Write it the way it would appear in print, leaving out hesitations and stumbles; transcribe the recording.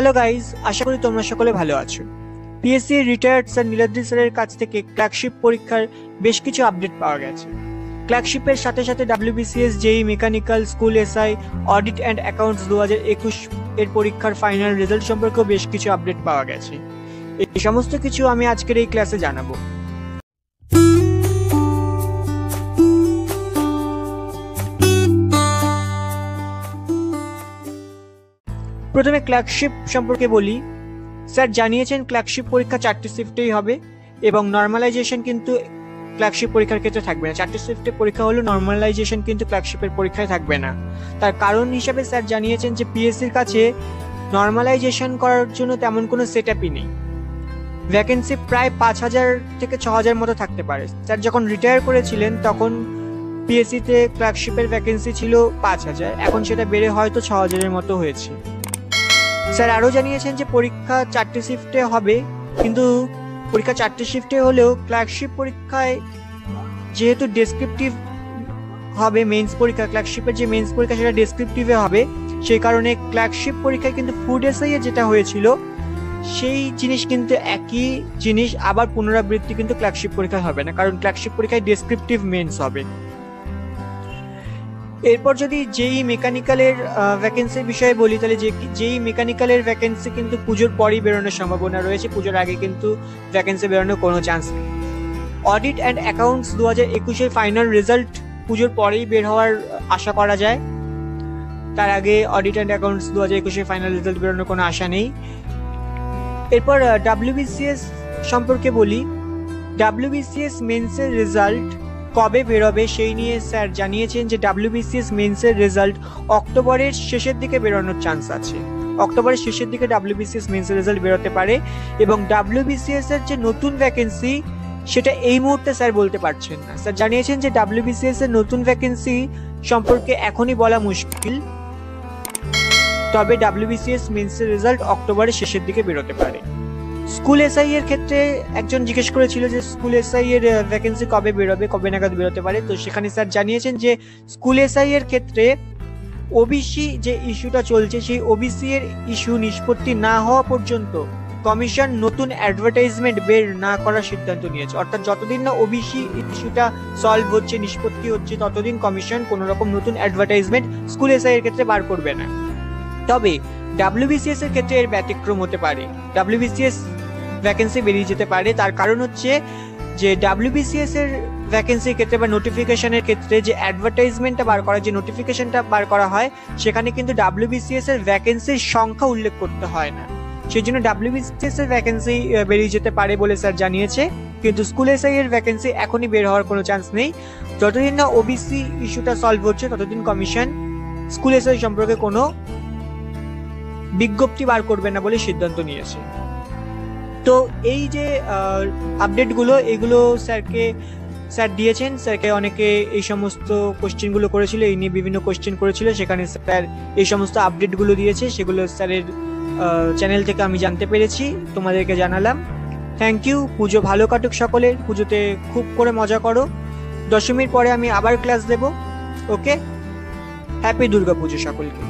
Hello guys, আশা করি তোমরা সকলে ভালো আছো। পিএসসি রিটায়ার্ড স্যার নীলাদ্রি স্যারের কাছ থেকে ক্লার্কশিপ পরীক্ষার বেশ কিছু আপডেট পাওয়া গেছে। ক্লার্কশিপের সাথে সাথে WBCS, JE mechanical, school SI, audit and accounts 2021 এর পরীক্ষার ফাইনাল রেজাল্ট সম্পর্কেও বেশ কিছু আপডেট পাওয়া গেছে। এই সমস্ত কিছু আমি আজকের এই ক্লাসে জানাবো। প্রথমে ক্লার্কশিপ সম্পর্কে বলি। স্যার জানিয়েছেন ক্লার্কশিপ পরীক্ষা 4টি শিফটেই হবে এবং নর্মালাইজেশন কিন্তু ক্লার্কশিপ পরীক্ষার ক্ষেত্রে থাকবে না। 4টি শিফটে পরীক্ষা হলো, নর্মালাইজেশন কিন্তু ক্লার্কশিপের পরীক্ষায় থাকবে না। তার কারণ হিসেবে স্যার জানিয়েছেন যে পিএসসির কাছে নর্মালাইজেশন করার জন্য তেমন কোনো সেটআপই নেই। ভ্যাকেন্সি প্রায় 5000 থেকে 6000 মতো থাকতে পারে। স্যার যখন রিটায়ার করেছিলেন তখন পিএসসিতে ক্লার্কশিপের ভ্যাকেন্সি ছিল 5000, এখন সেটা বেড়ে হয়তো 6000-এর মতো হয়েছে। স্যার আরও জানিয়েছেন যে পরীক্ষা 4টি শিফটে হবে, কিন্তু পরীক্ষা 4টি শিফটে হলেও ক্লার্কশিপ পরীক্ষায় যেহেতু ডেসক্রিপটিভ হবে মেইনস পরীক্ষা, ক্লার্কশিপের যে মেইনস পরীক্ষা সেটা ডেসক্রিপটিভে হবে, সেই কারণে ক্লার্কশিপ পরীক্ষায় কিন্তু ফুড এসআইয়ে যেটা হয়েছিল সেই জিনিস কিন্তু একই জিনিস আবার পুনরাবৃত্তি কিন্তু ক্লার্কশিপ পরীক্ষায় হবে না, কারণ ক্লার্কশিপ পরীক্ষায় ডেসক্রিপটিভ মেইনস হবে। এরপর যদি জেই মেকানিক্যালের ভ্যাকেন্সির বিষয়ে বলি, তাহলে জেই মেকানিক্যালের ভ্যাকেন্সি কিন্তু পুজোর পরই বেরোনোর সম্ভাবনা রয়েছে, পুজোর আগে কিন্তু ভ্যাকেন্সি বেরোনোর কোনো চান্স নেই। অডিট অ্যান্ড অ্যাকাউন্টস 2021-এর ফাইনাল রেজাল্ট পুজোর পরেই বের হওয়ার আশা করা যায়, তার আগে অডিট অ্যান্ড অ্যাকাউন্টস 2021-এর ফাইনাল রেজাল্ট বেরোনোর কোনো আশা নেই। এরপর WBCS সম্পর্কে বলি। WBCS মেন্সের রেজাল্ট কবে বেরোবে সেই নিয়ে স্যার জানিয়েছেন যে WBCS মেন্সের রেজাল্ট অক্টোবরের শেষের দিকে বেরোনোর চান্স আছে। অক্টোবরের শেষের দিকে WBCS মেন্সের রেজাল্ট বেরোতে পারে এবং WBCS এর যে নতুন ভ্যাকেন্সি সেটা এই মুহূর্তে স্যার বলতে পারছেন না। স্যার জানিয়েছেন যে WBCS এর নতুন ভ্যাকেন্সি সম্পর্কে এখনই বলা মুশকিল, তবে WBCS মেন্সের রেজাল্ট অক্টোবরের শেষের দিকে বেরোতে পারে। স্কুল এসআই এর ক্ষেত্রে একজন জিজ্ঞেস করেছিল যে স্কুল এসআই এর ভ্যাকেন্সি কবে বেরোবে, কবে নাগাদ বেরোতে পারে, তো সেখানে স্যার জানিয়েছেন যে স্কুল এসআই এর ক্ষেত্রে ওবিসি যে ইস্যুটা চলছে সেই ওবিসি এর ইস্যু নিষ্পত্তি না হওয়া পর্যন্ত কমিশন নতুন অ্যাডভার্টাইজমেন্ট বের না করার সিদ্ধান্ত নিয়েছে। অর্থাৎ যতদিন না ওবিসি ইস্যুটা সলভ হচ্ছে, নিষ্পত্তি হচ্ছে, ততদিন কমিশন কোনো রকম নতুন অ্যাডভার্টাইজমেন্ট স্কুল এসআই এর ক্ষেত্রে বার করবে না। তবে WBCS এর ক্ষেত্রে এর ব্যতিক্রম হতে পারে, WBCS ভ্যাকেন্সি বেরিয়ে যেতে পারে। তার কারণ হচ্ছে যে WBCS এর ভ্যাকেন্সির ক্ষেত্রে বা নোটিফিকেশনের ক্ষেত্রে যে অ্যাডভার্টাইজমেন্টটা বার করা, যে নোটিফিকেশনটা বার করা হয়, সেখানে কিন্তু WBCS এর ভ্যাকেন্সির সংখ্যা উল্লেখ করতে হয় না। সেই জন্য WBCS এর ভ্যাকেন্সি বেরিয়ে যেতে পারে বলে স্যার জানিয়েছে, কিন্তু স্কুল এসআই এর ভ্যাকেন্সি এখনই বের হওয়ার কোনো চান্স নেই। যতদিন না ওবিসি ইস্যুটা সলভ হচ্ছে ততদিন কমিশন স্কুল এসআই সম্পর্কে কোনো বিজ্ঞপ্তি বার করবে না বলে সিদ্ধান্ত নিয়েছে। তো এই যে আপডেটগুলো, এগুলো স্যার দিয়েছেন। স্যারকে অনেকে এই সমস্ত কোশ্চেনগুলো করেছিল, এই নিয়ে বিভিন্ন কোশ্চেন করেছিল, সেখানে স্যার এই সমস্ত আপডেটগুলো দিয়েছে, সেগুলো স্যারের চ্যানেল থেকে আমি জানতে পেরেছি, তোমাদেরকে জানালাম। Thank you. পুজো ভালো কাটুক সকলের, পুজোতে খুব করে মজা করো। দশমীর পরে আমি আবার ক্লাস দেব। ওকে, হ্যাপি দুর্গা পুজো সকলকে।